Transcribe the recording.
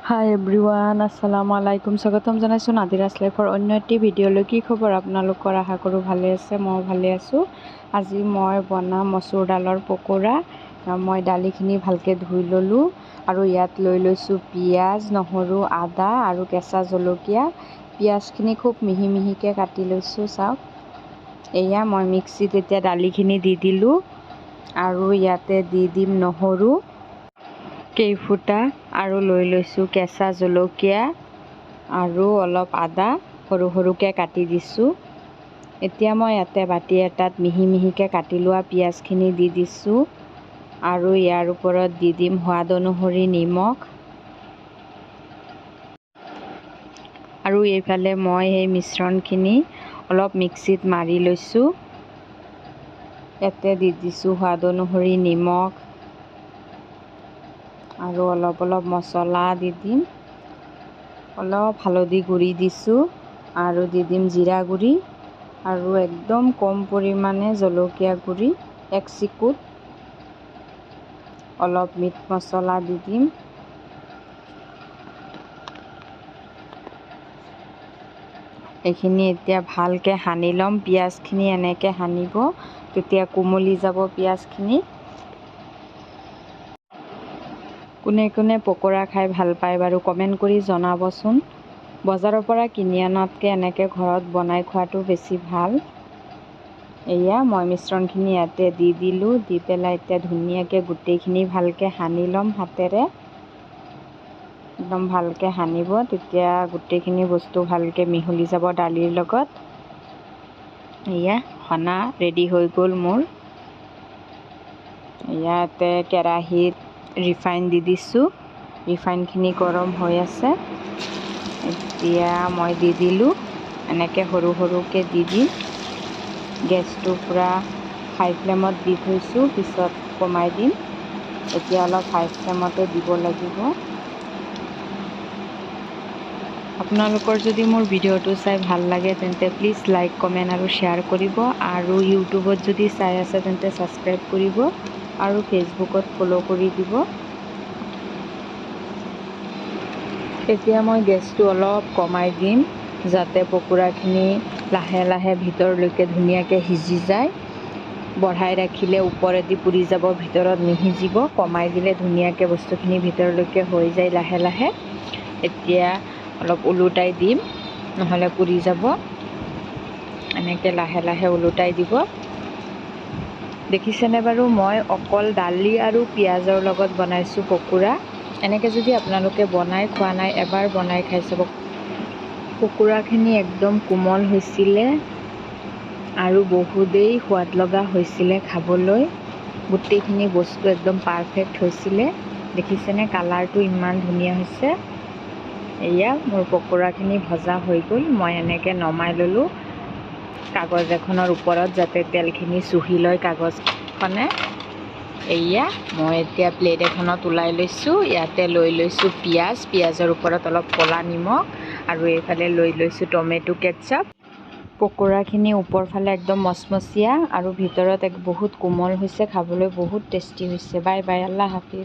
হাই everyone, আসসালামু আলাইকুম। স্বাগতম জনাইছোঁ নাদিৰাছ লাইফৰ অন্য এটি ভিডিঅ'লৈ। কি খবৰ আপোনালোকৰ? আশা কৰোঁ ভালে আছে, মই ভালে আছোঁ। আজি মই বনাম মচুৰ দালৰ পকোৰা। মই দালিখিনি ভালকৈ ধুই ল'লোঁ আৰু ইয়াত লৈ লৈছোঁ পিঁয়াজ, নহৰু, আদা আৰু কেঁচা জলকীয়া। পিঁয়াজখিনি খুব মিহি মিহিকৈ কাটি লৈছোঁ। চাওক, এয়া মই মিক্সিত এতিয়া দালিখিনি দি দিলোঁ আৰু ইয়াতে দি দিম নহৰু কেইফুটা আৰু লৈ লৈছোঁ কেঁচা জলকীয়া আৰু অলপ আদা সৰু সৰুকৈ কাটি দিছোঁ। এতিয়া মই ইয়াতে বাতি এটাত মিহি মিহিকৈ কাটি লোৱা পিঁয়াজখিনি দি দিছোঁ আৰু ইয়াৰ ওপৰত দি দিম সোৱাদ অনুসৰি নিমখ আৰু এইফালে মই এই মিশ্ৰণখিনি অলপ মিক্সিত মাৰি লৈছোঁ। ইয়াতে দি দিছোঁ সোৱাদ অনুসৰি নিমখ আৰু অলপ মছলা দি দিম। অলপ হালধি গুড়ি দিছোঁ আৰু দি দিম জিৰা গুড়ি আৰু একদম কম পৰিমাণে জলকীয়া গুড়ি, এক চিকুট অলপ মিট মছলা দি দিম। এইখিনি এতিয়া ভালকৈ সানি ল'ম। পিঁয়াজখিনি এনেকৈ সানিব, তেতিয়া কোমলি যাব পিঁয়াজখিনি। কোনে কোনে পকোৰা খাই ভাল পায় বাৰু কমেণ্ট কৰি জনাবচোন। বজাৰৰ পৰা কিনি অনাতকৈ এনেকৈ ঘৰত বনাই খোৱাটো বেছি ভাল। এয়া মই মিশ্ৰণখিনি ইয়াতে দি দিলোঁ। দি পেলাই এতিয়া ধুনীয়াকৈ গোটেইখিনি ভালকৈ সানি ল'ম হাতেৰে। একদম ভালকৈ সানিব, তেতিয়া গোটেইখিনি বস্তু ভালকৈ মিহলি যাব দালিৰ লগত। এয়া সনা ৰেডি হৈ গ'ল মোৰ। ইয়াতে কেৰাহীত ৰিফাইন দি দিছোঁ। ৰিফাইনখিনি গৰম হৈ আছে। এতিয়া মই দি দিলোঁ, এনেকৈ সৰু সৰুকৈ দি দিম। গেছটো পূৰা হাই ফ্লেমত দি থৈছোঁ, পিছত কমাই দিম। এতিয়া অলপ হাই ফ্লেমতে দিব লাগিব। আপোনালোকৰ যদি মোৰ ভিডিঅ'টো চাই ভাল লাগে তেন্তে প্লিজ লাইক, কমেণ্ট আৰু শ্বেয়াৰ কৰিব। আৰু ইউটিউবত যদি চাই আছে তেন্তে ছাবস্ক্ৰাইব কৰিব আৰু ফেচবুকত ফ'ল' কৰি দিব। এতিয়া মই গেছটো অলপ কমাই দিম, যাতে পকোৰাখিনি লাহে লাহে ভিতৰলৈকে ধুনীয়াকৈ সিজি যায়। বঢ়াই ৰাখিলে ওপৰেদি পুৰি যাব, ভিতৰত নিসিজিব। কমাই দিলে ধুনীয়াকৈ বস্তুখিনি ভিতৰলৈকে হৈ যায় লাহে লাহে। এতিয়া অলপ ওলোটাই দিম, নহ'লে পুৰি যাব। এনেকৈ লাহে লাহে ওলোটাই দিব। দেখিছেনে বাৰু, মই অকল দালি আৰু পিঁয়াজৰ লগত বনাইছোঁ পকোৰা। এনেকৈ যদি আপোনালোকে বনাই খোৱা নাই, এবাৰ বনাই খাই চাব। পকোৰাখিনি একদম কোমল হৈছিলে আৰু বহুতেই সোৱাদ লগা হৈছিলে খাবলৈ। গোটেইখিনি বস্তু একদম পাৰফেক্ট হৈছিলে। দেখিছেনে, কালাৰটো ইমান ধুনীয়া হৈছে। এয়া মোৰ পকোৰাখিনি ভজা হৈ গ'ল। মই এনেকৈ নমাই ল'লোঁ কাগজ এখনৰ ওপৰত, যাতে তেলখিনি চুহি লয় কাগজখনে। এয়া মই এতিয়া প্লেট এখনত ওলাই লৈছোঁ। ইয়াতে লৈ লৈছোঁ পিঁয়াজৰ ওপৰত অলপ ক'লা নিমখ আৰু এইফালে লৈ লৈছোঁ টমেটো কেটচাপ। পকোৰাখিনি ওপৰ ফালে একদম মচমচীয়া আৰু ভিতৰত বহুত কোমল হৈছে, খাবলৈ বহুত টেষ্টি হৈছে। Bye bye, Allah Hafiz.